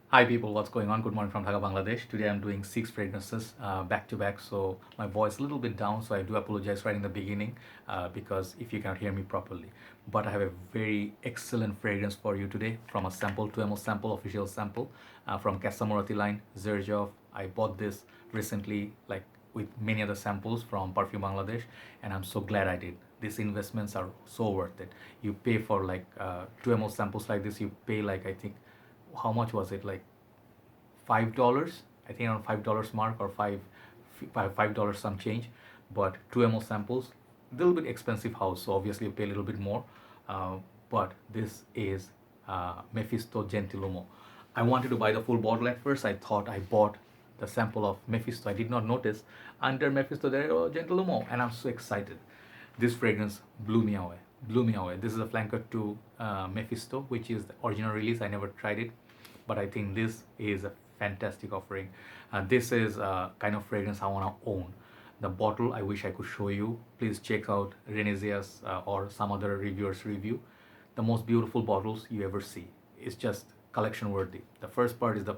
Hi people, what's going on? Good morning from Dhaka, Bangladesh. Today I'm doing 6 fragrances back to back, so my voice is a little bit down, so I do apologize right in the beginning because if you cannot hear me properly. But I have a very excellent fragrance for you today from a sample, 2 ml sample, official sample from Casamorati line, Zerjov. I bought this recently, like with many other samples from Perfume Bangladesh, and I'm so glad I did. These investments are so worth it. You pay for like 2 ml samples like this, you pay like I think how much was it, like $5, I think around $5 mark, or $5 some change. But 2 ml samples, a little bit expensive house, so obviously you pay a little bit more. But this is Mephisto Gentilumo. I wanted to buy the full bottle at first. I thought I bought the sample of Mephisto. I did not notice under Mephisto there, oh, Gentilumo, and I'm so excited. This fragrance blew me away. Blew me away. This is a flanker to Mephisto, which is the original release. I never tried it, but I think this is a fantastic offering. This is a kind of fragrance I want to own. The bottle, I wish I could show you. Please check out Renezia's or some other reviewers' review. The most beautiful bottles you ever see. It's just collection worthy. The first part is the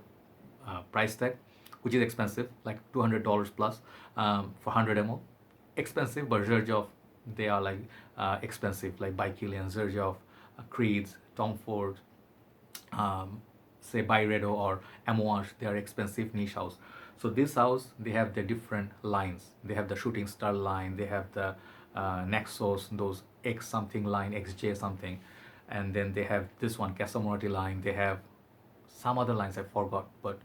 price tag, which is expensive, like $200 plus for 100 ml. Expensive, but Zerjov, they are like expensive, like by Kilian, Zerjov, Creeds, Tom Ford, say Byredo or Amouage, they are expensive niche house. So this house, they have the different lines. They have the Shooting Star line, they have the Nexus, those X something line, XJ something, and then they have this one Casamorati line. They have some other lines I forgot, but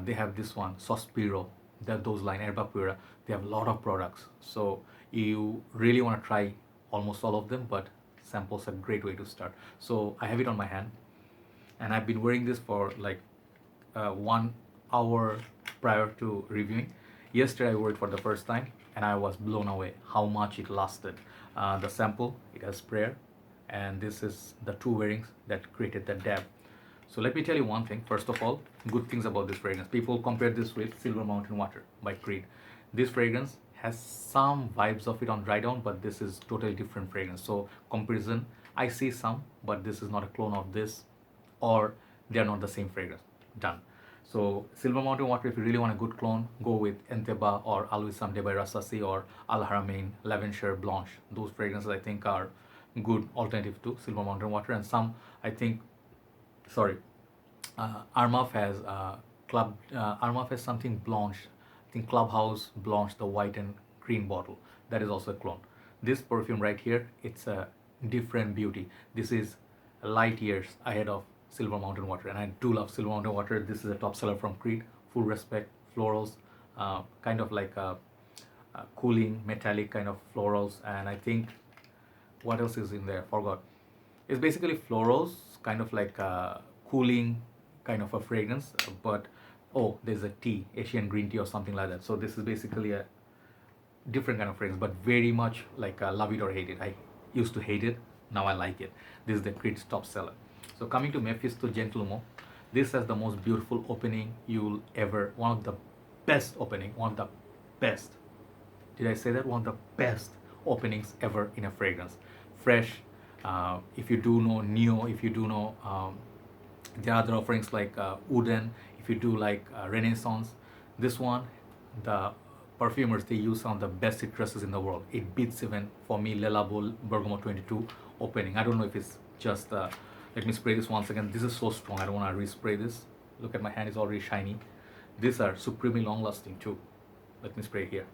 they have this one Sospiro, those line Erba Pura. They have a lot of products, so you really want to try almost all of them, but samples are a great way to start. So I have it on my hand, and I've been wearing this for like 1 hour prior to reviewing. Yesterday I wore it for the first time, and I was blown away how much it lasted. The sample, it has sprayer, and this is the two wearings that created that dab. So let me tell you one thing. First of all, good things about this fragrance. People compare this with Silver Mountain Water by Creed. This fragrance has some vibes of it on dry down, but this is totally different fragrance. So comparison, I see some, but this is not a clone of this, or they are not the same fragrance. Done. So Silver Mountain Water, if you really want a good clone, go with Enteba or Alwisam de by Rasasi or Al Haramain Lavender Blanche. Those fragrances I think are good alternative to Silver Mountain Water. And some, I think, sorry, Armaf has Armaf has something Blanche. I think Clubhouse Blanche, the white and green bottle. That is also a clone. This perfume right here, it's a different beauty. This is light years ahead of Silver Mountain Water, and I do love Silver Mountain Water. This is a top seller from Creed. Full respect, florals, kind of like a cooling metallic kind of florals, and I think what else is in there? Forgot. It's basically florals, kind of like a cooling kind of a fragrance, but oh, there's a tea, Asian green tea or something like that. So this is basically a different kind of fragrance, but very much like love it or hate it. I used to hate it, now I like it. This is the Creed's top seller. So coming to Mephisto Gentleman, this has the most beautiful opening you'll ever, one of the best opening, one of the best. Did I say that? One of the best openings ever in a fragrance. Fresh. If you do know Neo, if you do know there are other offerings like Uden, if you do like Renaissance, this one, the perfumers, they use some of the best citruses in the world. It beats even for me Le Labo Bergamo 22 opening. I don't know if it's just let me spray this once again. This is so strong, I don't want to respray this. Look at my hand, it's already shiny. These are supremely long lasting too. Let me spray here.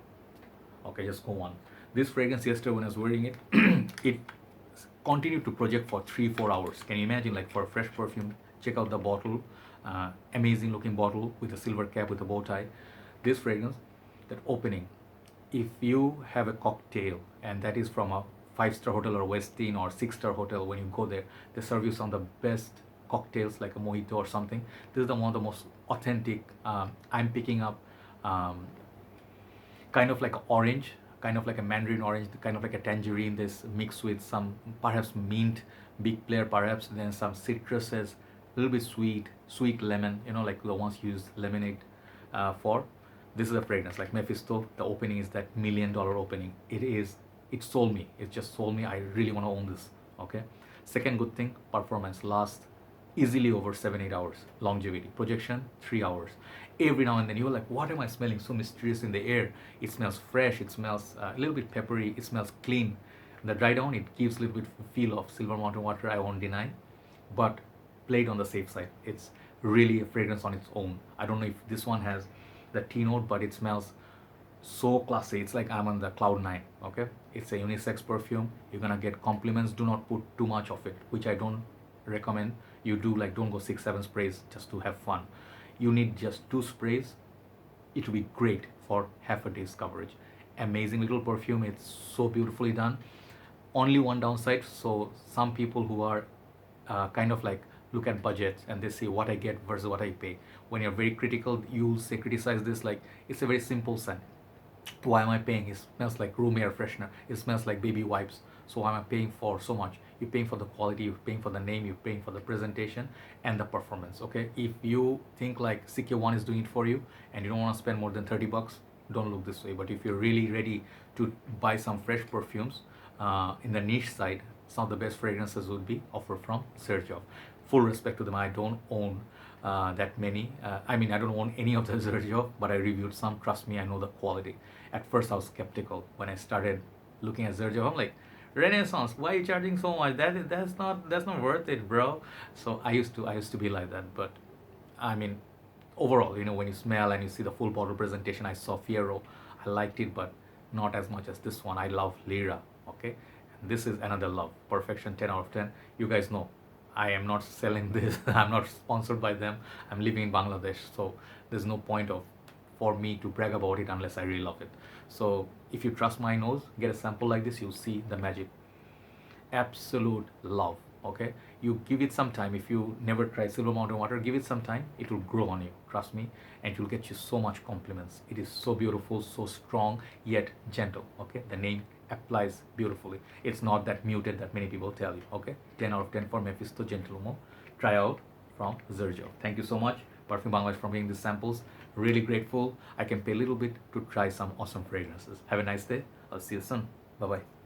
Okay, just go on. This fragrance yesterday when I was wearing it, it continued to project for 3-4 hours. Can you imagine, like for a fresh perfume? Check out the bottle, amazing looking bottle with a silver cap with a bow tie. This fragrance, that opening, if you have a cocktail and that is from a 5-star hotel or Westin or 6-star hotel, when you go there, they serve you some of the best cocktails like a mojito or something. This is the one of the most authentic. I'm picking up kind of like an orange, kind of like a mandarin orange, kind of like a tangerine. This mixed with some perhaps mint, big player perhaps, then some citruses, a little bit sweet, sweet lemon. You know, like the ones you use lemonade for. This is a fragrance like Mephisto. The opening is that $1 million opening. It is. It sold me. It just sold me. I really want to own this. Okay. Second good thing, performance. Last easily over 7-8 hours longevity. Projection 3 hours. Every now and then you're like, what am I smelling so mysterious in the air? It smells fresh, it smells a little bit peppery, it smells clean. The dry down, it gives a little bit feel of Silver Mountain water, I won't deny, but play it on the safe side. It's really a fragrance on its own. I don't know if this one has the tea note, but it smells so classy. It's like I'm on the cloud nine. Okay, it's a unisex perfume. You're gonna get compliments. Do not put too much of it, which I don't recommend. You do, like, don't go 6-7 sprays just to have fun. You need just 2 sprays. It will be great for half a day's coverage. Amazing little perfume. It's so beautifully done. Only one downside. So some people who are kind of like look at budgets and they say what I get versus what I pay. When you're very critical, you'll say criticize this like it's a very simple scent. Why am I paying? It smells like room air freshener. It smells like baby wipes. So why am I paying for so much? You're paying for the quality, you're paying for the name, you're paying for the presentation and the performance. Okay, if you think like CK1 is doing it for you and you don't want to spend more than 30 bucks, don't look this way. But if you're really ready to buy some fresh perfumes in the niche side, some of the best fragrances would be offered from Xerjoff. Full respect to them. I don't own that many. I mean, I don't own any of the Xerjoff, but I reviewed some. Trust me, I know the quality. At first, I was skeptical when I started looking at Xerjoff. I'm like, Renaissance, why are you charging so much? That's not worth it, bro. So I used to be like that. But I mean, overall, when you smell and you see the full bottle presentation, I saw Fiero. I liked it, but not as much as this one. I love Lyra. Okay, and this is another love. Perfection, 10 out of 10. You guys know I am not selling this. I'm not sponsored by them. I'm living in Bangladesh, so there's no point of for me to brag about it unless I really love it. So if you trust my nose, get a sample like this, you'll see the magic. Absolute love. Okay, you give it some time. If you never tried Silver Mountain water, give it some time. It will grow on you, trust me, and it will get you so much compliments. It is so beautiful, so strong, yet gentle. Okay, the name applies beautifully. It's not that muted that many people tell you. Okay, 10 out of 10 for Mephisto Gentleman. Try out from Xerjoff. Thank you so much, Perfume Bangladesh, for bringing these samples. Really grateful. I can pay a little bit to try some awesome fragrances. Have a nice day. I'll see you soon. Bye bye.